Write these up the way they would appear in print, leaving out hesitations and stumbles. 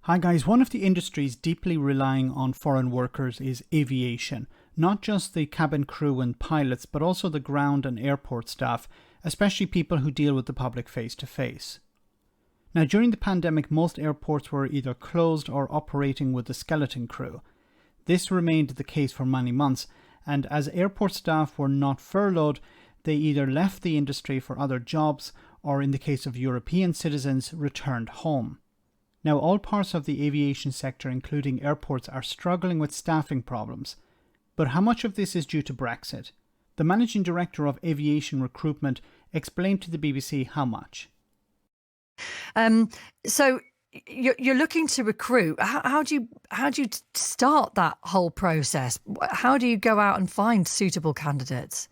Hi guys, one of the industries deeply relying on foreign workers is aviation. Not just the cabin crew and pilots, but also the ground and airport staff, especially people who deal with the public face to face. Now, during the pandemic, most airports were either closed or operating with a skeleton crew. This remained the case for many months, and as airport staff were not furloughed, they either left the industry for other jobs or, in the case of European citizens, returned home. Now, all parts of the aviation sector, including airports, are struggling with staffing problems. But how much of this is due to Brexit? The managing director of aviation recruitment explained to the BBC how much. So you're looking to recruit. How do you start that whole process? How do you go out and find suitable candidates?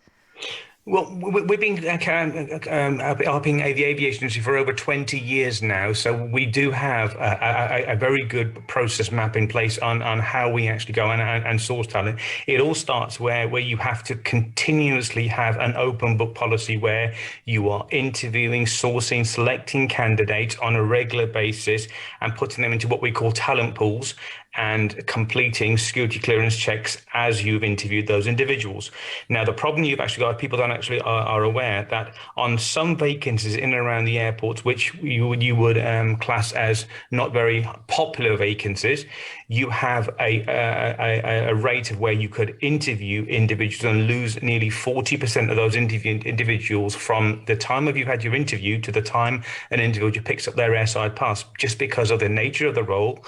Well, we've been helping the aviation industry for over 20 years now, so we do have a very good process map in place on how we actually go and source talent. It all starts where you have to continuously have an open book policy where you are interviewing, sourcing, selecting candidates on a regular basis and putting them into what we call talent pools and completing security clearance checks as you've interviewed those individuals. Now, the problem you've actually got, people don't actually are aware that on some vacancies in and around the airports, which you would class as not very popular vacancies, you have a rate of where you could interview individuals and lose nearly 40% of those interviewed individuals from the time of you had your interview to the time an individual picks up their airside pass, just because of the nature of the role.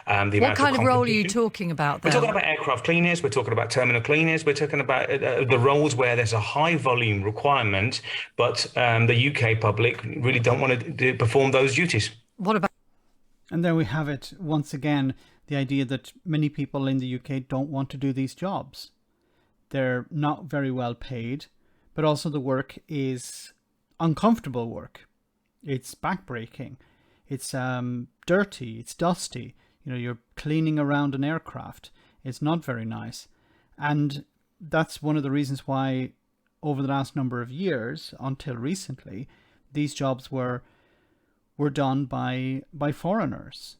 What kind of role are you talking about there? We're talking about aircraft cleaners, we're talking about terminal cleaners, we're talking about the roles where there's a high volume requirement, but the UK public really don't want to perform those duties. What about? And there we have it once again, the idea that many people in the UK don't want to do these jobs. They're not very well paid, but also the work is uncomfortable work. It's backbreaking. It's dirty. It's dusty. You know, you're cleaning around an aircraft. It's not very nice. And that's one of the reasons why over the last number of years, until recently, these jobs were done by foreigners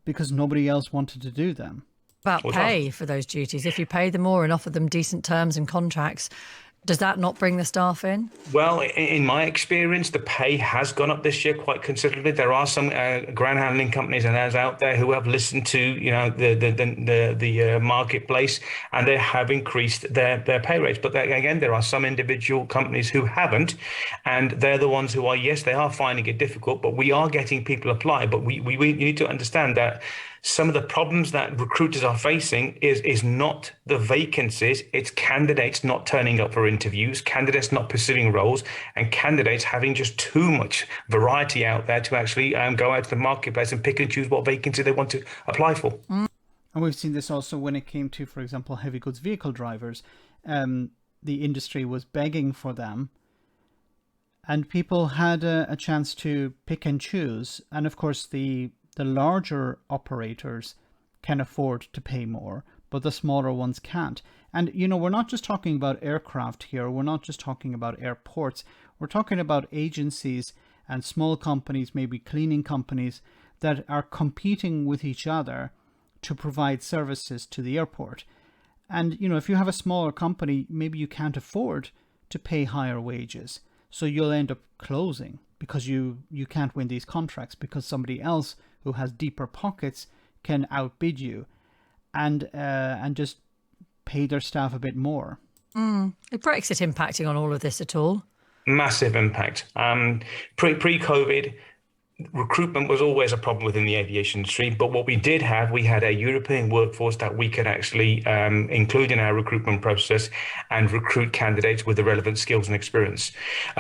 because nobody else wanted to do them. About pay for those duties. If you pay them more and offer them decent terms and contracts, does that not bring the staff in? Well, in my experience, the pay has gone up this year quite considerably. There are some ground handling companies and others out there who have listened to the marketplace, and they have increased their pay rates. But again, there are some individual companies who haven't, and they're the ones who are, yes, they are finding it difficult, but we are getting people apply. But we need to understand that some of the problems that recruiters are facing is not the vacancies, it's candidates not turning up for interviews, candidates not pursuing roles, and candidates having just too much variety out there to actually go out to the marketplace and pick and choose what vacancy they want to apply for. And we've seen this also when it came to, for example, heavy goods vehicle drivers. The industry was begging for them, and people had a chance to pick and choose. And of course, the larger operators can afford to pay more, but the smaller ones can't. And, you know, we're not just talking about aircraft here. We're not just talking about airports. We're talking about agencies and small companies, maybe cleaning companies, that are competing with each other to provide services to the airport. And, you know, if you have a smaller company, maybe you can't afford to pay higher wages. So you'll end up closing because you can't win these contracts because somebody else who has deeper pockets can outbid you and just pay their staff a bit more. Is Brexit impacting on all of this at all? Massive impact. Pre-COVID, recruitment was always a problem within the aviation industry, but what we did have, we had a European workforce that we could actually include in our recruitment process and recruit candidates with the relevant skills and experience.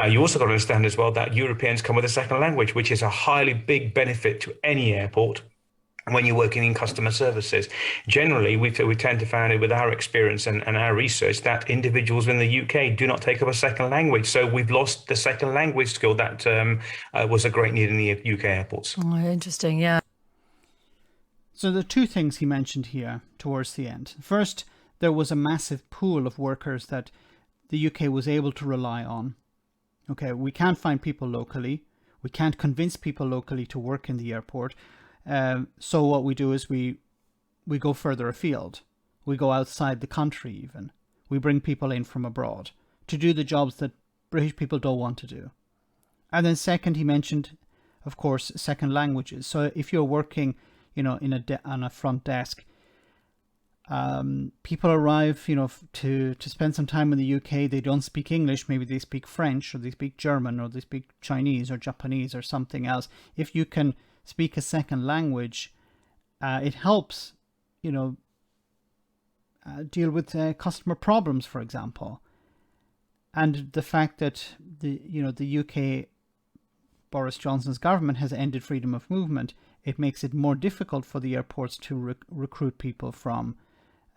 You also got to understand as well that Europeans come with a second language, which is a highly big benefit to any airport when you're working in customer services. Generally, we tend to find it with our experience and our research that individuals in the UK do not take up a second language. So we've lost the second language skill that was a great need in the UK airports. Oh, interesting, yeah. So the two things he mentioned here towards the end. First, there was a massive pool of workers that the UK was able to rely on. Okay, we can't find people locally. We can't convince people locally to work in the airport. So what we do is we go further afield. We go outside the country even. We bring people in from abroad to do the jobs that British people don't want to do. And then second, he mentioned, of course, second languages. So if you're working, on a front desk, people arrive, to spend some time in the UK. They don't speak English. Maybe they speak French, or they speak German, or they speak Chinese or Japanese or something else. If you can speak a second language, it helps, deal with customer problems, for example. And the fact that the UK, Boris Johnson's government, has ended freedom of movement, it makes it more difficult for the airports to recruit people from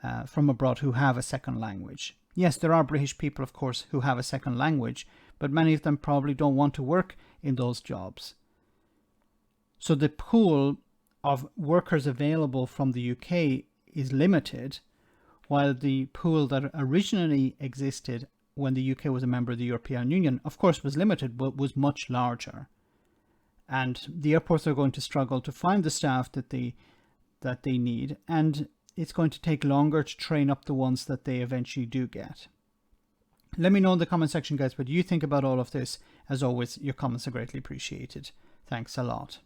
abroad who have a second language. Yes, there are British people, of course, who have a second language, but many of them probably don't want to work in those jobs. So the pool of workers available from the UK is limited, while the pool that originally existed when the UK was a member of the European Union, of course, was limited, but was much larger. And the airports are going to struggle to find the staff that they need, and it's going to take longer to train up the ones that they eventually do get. Let me know in the comment section, guys, what you think about all of this. As always, your comments are greatly appreciated. Thanks a lot.